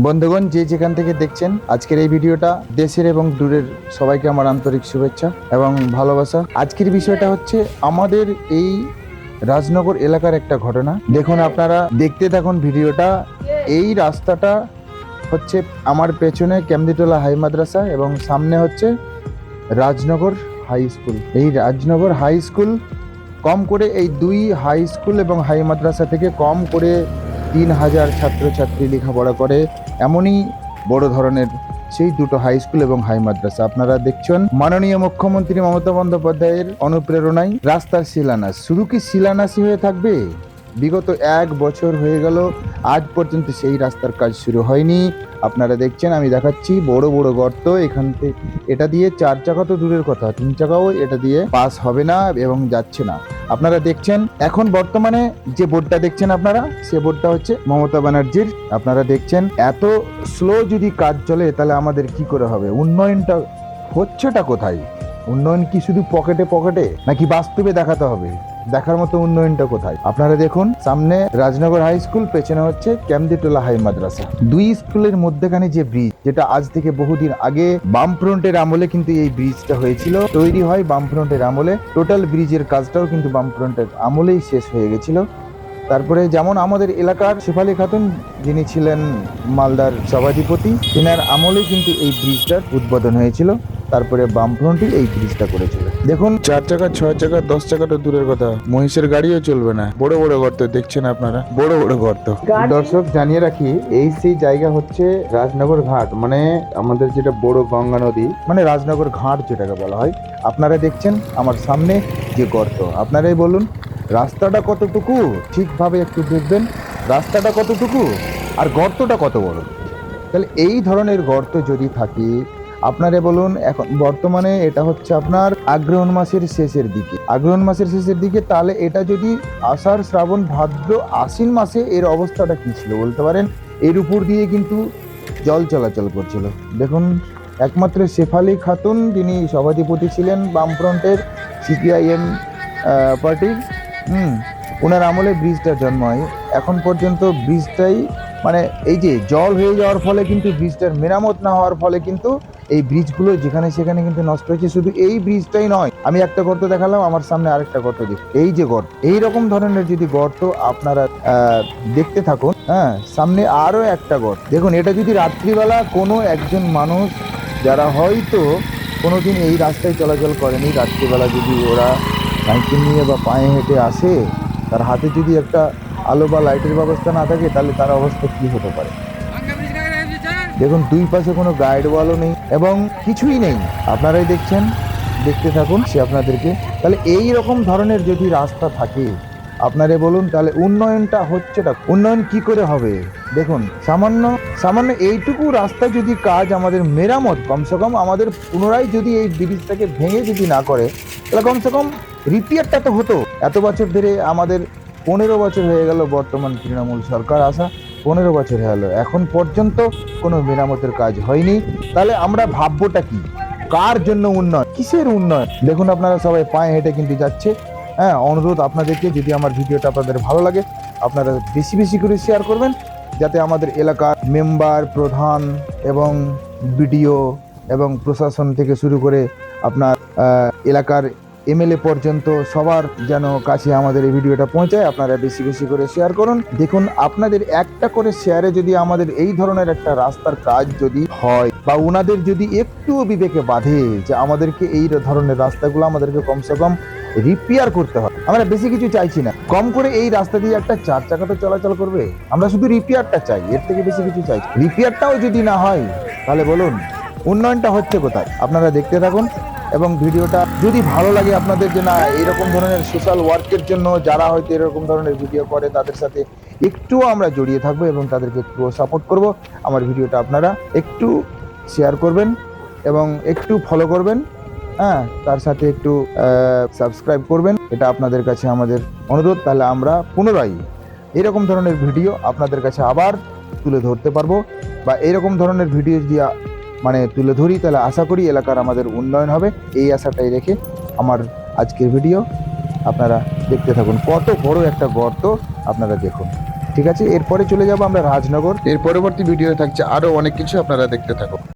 বন্ধুগণ, যে যেখান থেকে দেখছেন আজকের এই ভিডিওটা, দেশের এবং দূরের সবাইকে আমার আন্তরিক শুভেচ্ছা এবং ভালোবাসা। আজকের বিষয়টা হচ্ছে আমাদের এই রাজনগর এলাকার একটা ঘটনা। দেখুন, আপনারা দেখতে থাকুন ভিডিওটা। এই রাস্তাটা হচ্ছে আমার পেছনে কেমদিটোলা হাই মাদ্রাসা এবং সামনে হচ্ছে রাজনগর হাই স্কুল। এই রাজনগর হাই স্কুল কম করে এই দুই হাই স্কুল এবং হাই মাদ্রাসা থেকে কম করে 3000 ছাত্রছাত্রী লেখাপড়া করে। এমনই বড় ধরনের সেই দুটো হাই স্কুল এবং হাই মাদ্রাসা। আপনারা দেখছেন মাননীয় মুখ্যমন্ত্রী মমতা বন্দ্যোপাধ্যায়ের অনুপ্রেরণায় রাস্তার শিলান্যাস। শুধু কি শিলান্যাসই হয়ে থাকবে? বিগত 1 বছর হয়ে গেল, আজ পর্যন্ত সেই রাস্তার কাজ শুরু হয়নি। আপনারা দেখছেন, আমি দেখাচ্ছি বড় বড় গর্ত। এখান থেকে এটা দিয়ে 4 চাকা তো দূরের কথা, 3 চাকাও এটা দিয়ে পাস হবে না এবং যাচ্ছে না। আপনারা দেখছেন এখন বর্তমানে যে বোর্ডটা দেখছেন আপনারা, সে বোর্ডটা হচ্ছে মমতা ব্যানার্জির। আপনারা দেখছেন এত স্লো যদি কাজ চলে তাহলে আমাদের কি করে হবে? উন্নয়নটা হচ্ছেটা কোথায়? উন্নয়ন কি শুধু পকেটে পকেটে, নাকি বাস্তবে দেখাতে হবে? দেখার মতো উন্নয়নটা কোথায়? আপনারা দেখুন, সামনে রাজনগর হাই স্কুল, পেছনে হচ্ছে কেমদিটোলা হাই মাদ্রাসা। দুই স্কুলের মধ্যখানে যে ব্রিজ, যেটা আজ থেকে বহুদিন আগে বামফ্রন্টের আমলে কিন্তু এই ব্রিজটা হয়েছিল, তৈরি হয় বামফ্রন্টের আমলে। টোটাল ব্রিজের কাজটাও কিন্তু বামফ্রন্টের আমলেই শেষ হয়ে গেছিল। তারপরে যেমন আমাদের এলাকার শেফালি খাতুন, যিনি ছিলেন মালদার সভাধিপতি, তিনার আমলে কিন্তু এই ব্রিজটার উদ্বোধন হয়েছিল। তারপরে বামফ্রন্টই এই ব্রিজটা করেছিল। দেখুন, 4 চাকা, 6 চাকা, 10 চাকা তো দূরের কথা, মহিষের গাড়িও চলবে না। বড় বড় গর্ত দেখছেন আপনারা, বড় বড় গর্ত। দর্শক জানিয়ে রাখি, এই সেই জায়গা হচ্ছে রাজনগর ঘাট, মানে আমাদের যেটা বড় গঙ্গা নদী, মানে রাজনগর ঘাট যেটাকে বলা হয়। আপনারা দেখছেন আমার সামনে যে গর্ত। আপনারাই বলুন রাস্তাটা কতটুকু, ঠিকভাবে একটু দেখবেন রাস্তাটা কতটুকু আর গর্তটা কত বড়। তাহলে এই ধরনের গর্ত যদি থাকে, আপনারা বলুন, এখন বর্তমানে এটা হচ্ছে আপনার আগ্রহণ মাসের শেষের দিকে, তাহলে এটা যদি আষাঢ়, শ্রাবণ, ভাদ্র, আশ্বিন মাসে এর অবস্থাটা কি ছিল বলতে পারেন? এর উপর দিয়ে কিন্তু জল চলাচল করছিল। দেখুন, একমাত্র শেফালি খাতুন, যিনি সভাধিপতি ছিলেন বামফ্রন্টের সিপিআইএম পার্টির, ওনার আমলে ব্রিজটা জন্ম হয়। এখন পর্যন্ত ব্রিজটাই, মানে এই যে জল হয়ে যাওয়ার ফলে কিন্তু ব্রিজটার মেরামত না হওয়ার ফলে কিন্তু এই ব্রিজগুলো যেখানে সেখানে কিন্তু নষ্ট হয়েছে। শুধু এই ব্রিজটাই নয়, আমি একটা গর্ত দেখালাম, আমার সামনে আরেকটা গর্ত দেখুন। এই যে গর্ত, এইরকম ধরনের যদি গর্ত আপনারা দেখতে থাকুন, সামনে আরো একটা গর্ত দেখুন। এটা যদি রাত্রিবেলা কোনো একজন মানুষ, যারা হয়তো কোনোদিন এই রাস্তায় চলাচল করেনি, রাত্রিবেলা যদি ওরা সাইকেল নিয়ে বা পায়ে হেঁটে আসে, তার হাতে যদি একটা আলো বা লাইটের ব্যবস্থা না থাকে, তাহলে তার অবস্থা কি হতে পারে? দেখুন, দুই পাশে কোনো গাইড ওয়ালও নেই এবং কিছুই নেই। আপনারাই দেখছেন, দেখতে থাকুন সে আপনাদেরকে। তাহলে এই রকম ধরনের যদি রাস্তা থাকে, আপনারা বলুন তাহলে উন্নয়নটা হচ্ছেটা, উন্নয়ন কি করে হবে? দেখুন, সামান্য এইটুকু রাস্তা যদি কাজ আমাদের মেরামত, কমসে কম আমাদের পুনরায় যদি এই ব্রিজটাকে ভেঙে যদি না করে, তাহলে কমসে কম রিপেয়ারটা তো হতো। এত বছর ধরে আমাদের 15 বছর হয়ে গেল বর্তমান তৃণমূল সরকার আসা, 15 বছর হয়ে গেল, এখন পর্যন্ত কোনো মেরামতের কাজ হয়নি। তাহলে আমরা ভাববোটা কি? কার জন্য উন্নয়ন, কিসের উন্নয়ন? দেখুন, আপনারা সবাই পায়ে হেঁটে কিন্তু যাচ্ছে। অনুরোধ আপনাদেরকে, যদি আমার ভিডিওটা আপনাদের ভালো লাগে, আপনারা বেশি বেশি করে শেয়ার করবেন, যাতে আমাদের এলাকার মেম্বার, প্রধান এবং বিডিও এবং প্রশাসন থেকে শুরু করে আপনার এলাকার এমএলএ পর্যন্ত সবার যেন কাছে আমাদের এই ভিডিওটা পৌঁছায়। আপনারা বেশি বেশি করে শেয়ার করুন। দেখুন, আপনাদের একটা করে শেয়ারে যদি আমাদের এই ধরনের একটা রাস্তার কাজ যদি হয়, বা ওনাদের যদি একটুও বিবেকে বাঁধে যে আমাদেরকে এই ধরনের রাস্তাগুলো আমাদেরকে কমসে কম রিপেয়ার করতে হয়। আমরা বেশি কিছু চাইছি না, কম করে এই রাস্তা দিয়ে একটা 4 চাকা তো চলাচল করবে। আমরা শুধু রিপেয়ারটা চাই, এর থেকে বেশি কিছু চাই। রিপেয়ারটাও যদি না হয়, তাহলে বলুন উন্নয়নটা হচ্ছে কোথায়? আপনারা দেখতে থাকুন এবং ভিডিওটা যদি ভালো লাগে আপনাদের, যে না এরকম ধরনের সোশ্যাল ওয়ার্কের জন্য যারা হয়তো এরকম ধরনের ভিডিও করে, তাদের সাথে একটু আমরা জড়িয়ে থাকবো এবং তাদেরকে একটু সাপোর্ট করব। আমার ভিডিওটা আপনারা একটু শেয়ার করবেন এবং একটু ফলো করবেন, তার সাথে একটু সাবস্ক্রাইব করবেন। এটা আপনাদের কাছে আমাদের অনুরোধ। তাহলে আমরা পুনরায় এরকম ধরনের ভিডিও আপনাদের কাছে আবার তুলে ধরতে পারবো, বা এরকম ধরনের ভিডিও যদি তুলে ধরি, তাহলে আশা করি এলাকার আমাদের উন্নয়ন হবে। এই আশাটাই রেখে আমার আজকের ভিডিও আপনারা দেখতে থাকুন। কত বড় একটা গর্ত আপনারা দেখুন। ঠিক আছে, এরপরে চলে যাব আমরা রাজনগর। এর পরবর্তী ভিডিও থাকছে আরো অনেক কিছু, আপনারা দেখতে থাকুন।